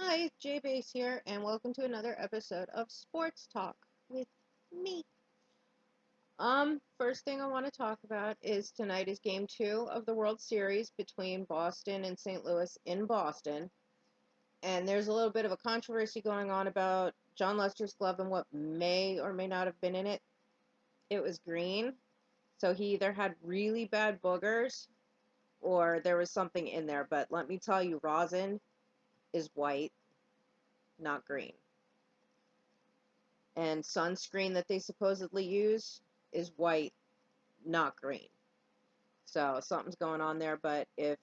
Hi, Jay Base here, and welcome to another episode of Sports Talk with me. First thing I want to talk about is tonight is game 2 of the World Series between Boston and St. Louis in Boston. And there's a little bit of a controversy going on about John Lester's glove and what may or may not have been in it. It was green, so he either had really bad boogers or there was something in there. But let me tell you, rosin is white, not green. And sunscreen that they supposedly use is white, not green. So something's going on there. But if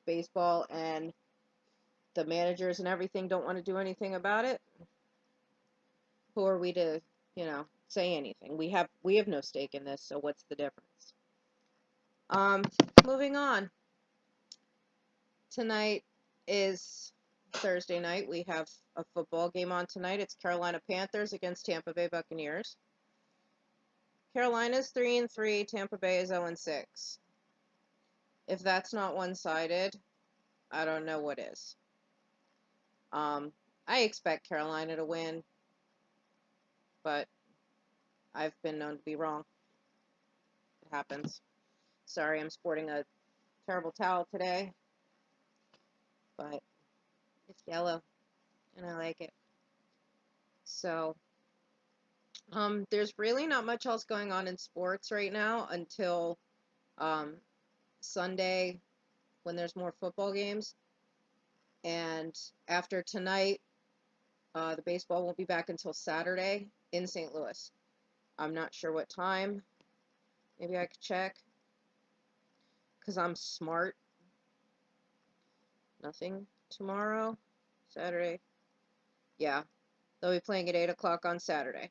baseball and the managers and everything don't want to do anything about it, who are we to, say anything? We have no stake in this. So what's the difference? Um, Moving on. Tonight is Thursday night. We have a football game on tonight. It's Carolina Panthers against Tampa Bay Buccaneers. Carolina's 3-3, Tampa Bay is 0-6. If that's not one-sided, I don't know what is. I expect Carolina to win, but I've been known to be wrong. It happens. Sorry, I'm sporting a terrible towel today, but it's yellow, and I like it. So, there's really not much else going on in sports right now until Sunday when there's more football games. And after tonight, the baseball won't be back until Saturday in St. Louis. I'm not sure what time. Maybe I could check. Because I'm smart. Nothing tomorrow. Saturday. Yeah. They'll be playing at 8 o'clock on Saturday.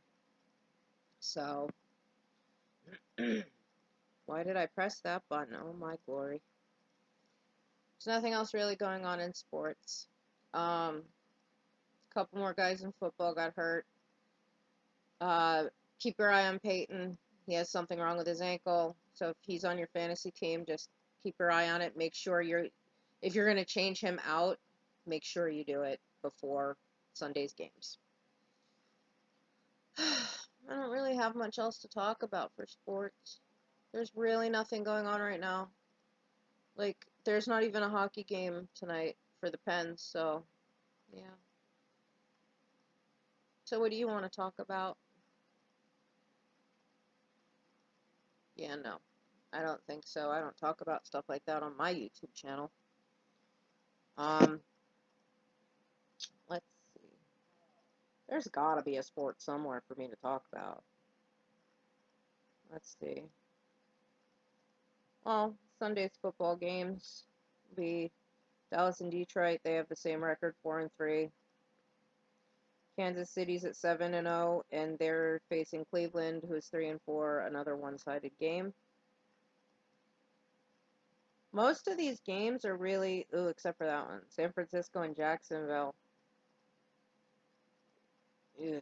So. Why did I press that button? Oh my glory. There's nothing else really going on in sports. A couple more guys in football got hurt. Keep your eye on Peyton. He has something wrong with his ankle. So if he's on your fantasy team, just keep your eye on it. Make sure if you're going to change him out, make sure you do it before Sunday's games. I don't really have much else to talk about for sports. There's really nothing going on right now. Like, there's not even a hockey game tonight for the Pens, so, yeah. So what do you want to talk about? Yeah, no. I don't think so. I don't talk about stuff like that on my YouTube channel. Let's see. There's gotta be a sport somewhere for me to talk about. Let's see. Well, Sunday's football games be Dallas and Detroit. They have the same record, 4-3. Kansas City's at 7-0, and they're facing Cleveland, who's 3-4. Another one-sided game. Most of these games are really, except for that one, San Francisco and Jacksonville. Ew.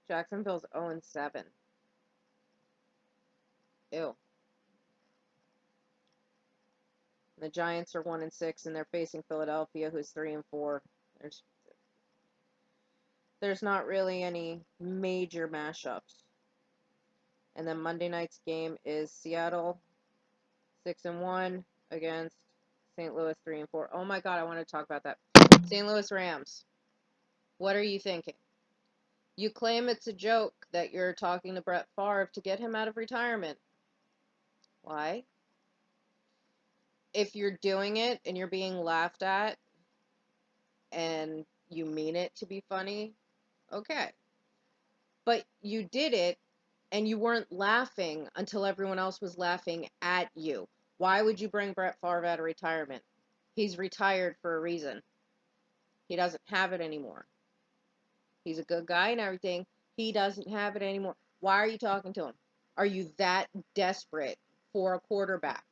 Jacksonville's 0-7. Ew. The Giants are 1-6, and they're facing Philadelphia, who's 3-4. There's not really any major mashups. And then Monday night's game is Seattle 6-1 against St. Louis 3-4. Oh my God, I want to talk about that. St. Louis Rams. What are you thinking? You claim it's a joke that you're talking to Brett Favre to get him out of retirement. Why? If you're doing it and you're being laughed at and you mean it to be funny, okay. But you did it and you weren't laughing until everyone else was laughing at you. Why would you bring Brett Favre out of retirement? He's retired for a reason. He doesn't have it anymore. He's a good guy and everything. He doesn't have it anymore. Why are you talking to him? Are you that desperate for a quarterback?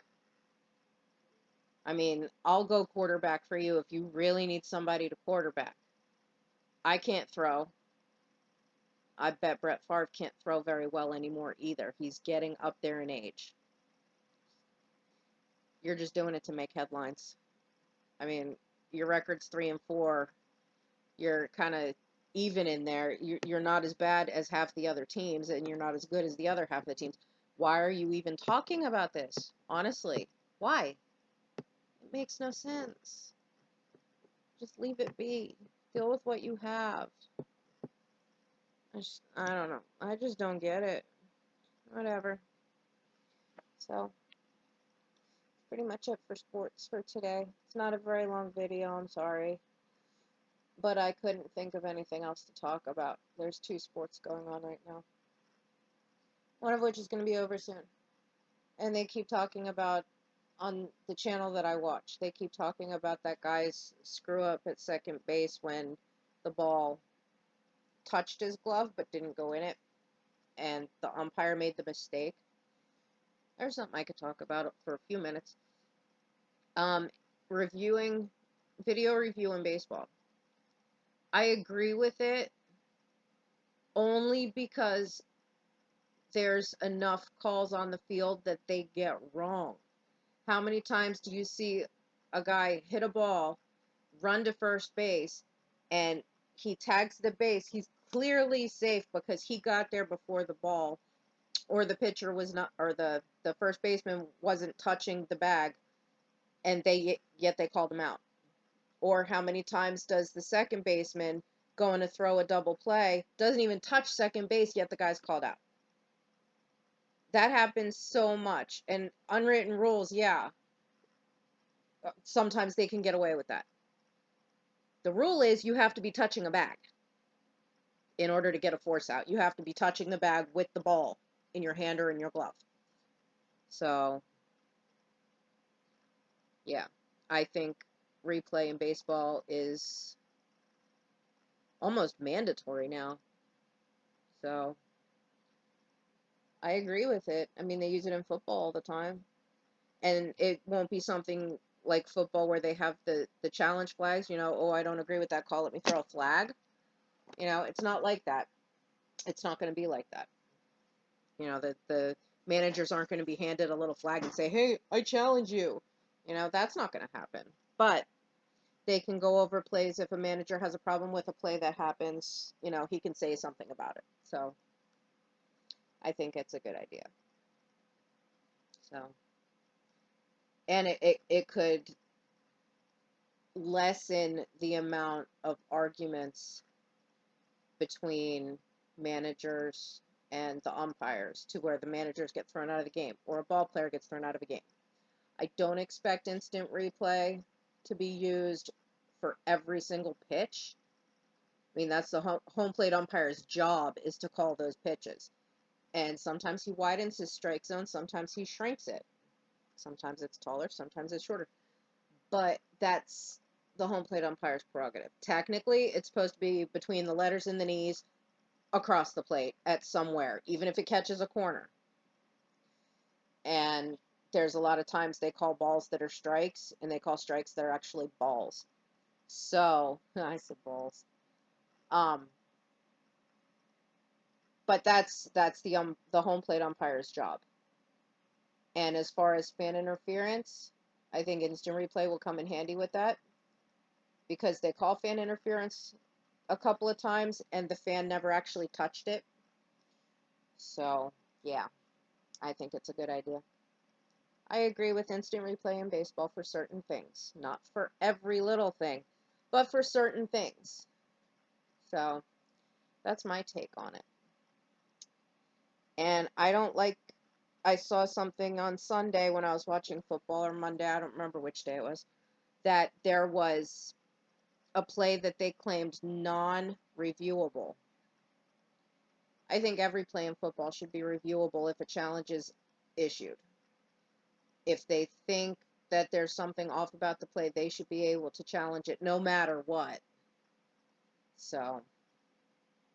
I mean, I'll go quarterback for you if you really need somebody to quarterback. I can't throw. I bet Brett Favre can't throw very well anymore either. He's getting up there in age. You're just doing it to make headlines. I mean, your record's 3-4. You're kind of even in there. You're not as bad as half the other teams, and you're not as good as the other half of the teams. Why are you even talking about this? Honestly, why? It makes no sense. Just leave it be. Deal with what you have. I don't know. I just don't get it. Whatever. So, pretty much it for sports for today. It's not a very long video, I'm sorry. But I couldn't think of anything else to talk about. There's 2 sports going on right now. One of which is going to be over soon. And they keep talking about, on the channel that I watch, they keep talking about that guy's screw up at second base when the ball touched his glove but didn't go in it. And the umpire made the mistake. There's something I could talk about for a few minutes. Reviewing, video review in baseball. I agree with it only because there's enough calls on the field that they get wrong. How many times do you see a guy hit a ball, run to first base, and he tags the base? He's clearly safe because he got there before the ball, or the pitcher was not, or the first baseman wasn't touching the bag, and yet they called him out. Or how many times does the second baseman going to throw a double play, doesn't even touch second base, yet the guy's called out? That happens so much. And unwritten rules, yeah, sometimes they can get away with that. The rule is you have to be touching a bag in order to get a force out. You have to be touching the bag with the ball in your hand or in your glove. So, yeah, I think replay in baseball is almost mandatory now. So, I agree with it. I mean, they use it in football all the time. And it won't be something like football where they have the challenge flags, oh, I don't agree with that call, let me throw a flag. It's not like that. It's not going to be like that. The managers aren't going to be handed a little flag and say, hey, I challenge you. That's not going to happen. But they can go over plays. If a manager has a problem with a play that happens, he can say something about it. So I think it's a good idea. So, and it could lessen the amount of arguments between managers and the umpires, to where the managers get thrown out of the game or a ball player gets thrown out of a game. I don't expect instant replay to be used for every single pitch. I mean, that's the home plate umpire's job, is to call those pitches. And sometimes he widens his strike zone, sometimes he shrinks it. Sometimes it's taller, sometimes it's shorter. But that's the home plate umpire's prerogative. Technically, it's supposed to be between the letters and the knees, across the plate at somewhere, even if it catches a corner. And there's a lot of times they call balls that are strikes, and they call strikes that are actually balls. So, I said balls. But that's the home plate umpire's job. And as far as fan interference, I think instant replay will come in handy with that, because they call fan interference a couple of times and the fan never actually touched it. So, yeah, I think it's a good idea. I agree with instant replay in baseball for certain things. Not for every little thing, but for certain things. So, that's my take on it. And I saw something on Sunday when I was watching football, or Monday, I don't remember which day it was, that there was a play that they claimed non-reviewable. I think every play in football should be reviewable if a challenge is issued. If they think that there's something off about the play, they should be able to challenge it no matter what. So,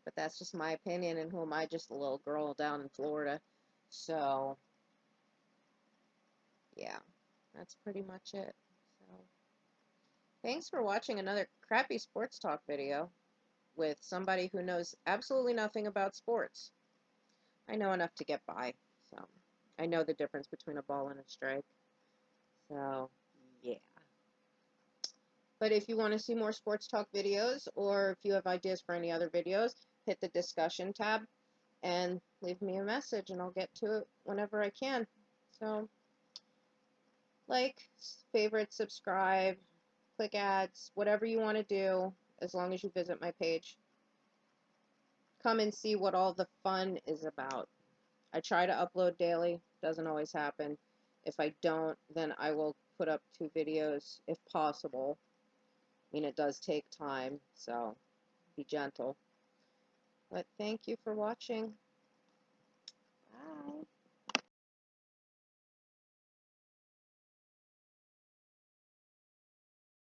but that's just my opinion, and who am I, just a little girl down in Florida. So, yeah, that's pretty much it. So, thanks for watching another crappy sports talk video with somebody who knows absolutely nothing about sports. I know enough to get by, so I know the difference between a ball and a strike. So, yeah. But if you want to see more sports talk videos, or if you have ideas for any other videos, hit the discussion tab and leave me a message, and I'll get to it whenever I can. So, like, favorite, subscribe, click ads, whatever you want to do, as long as you visit my page. Come and see what all the fun is about. I try to upload daily, doesn't always happen. If I don't, then I will put up 2 videos if possible. I mean, it does take time, so be gentle. But thank you for watching. Bye.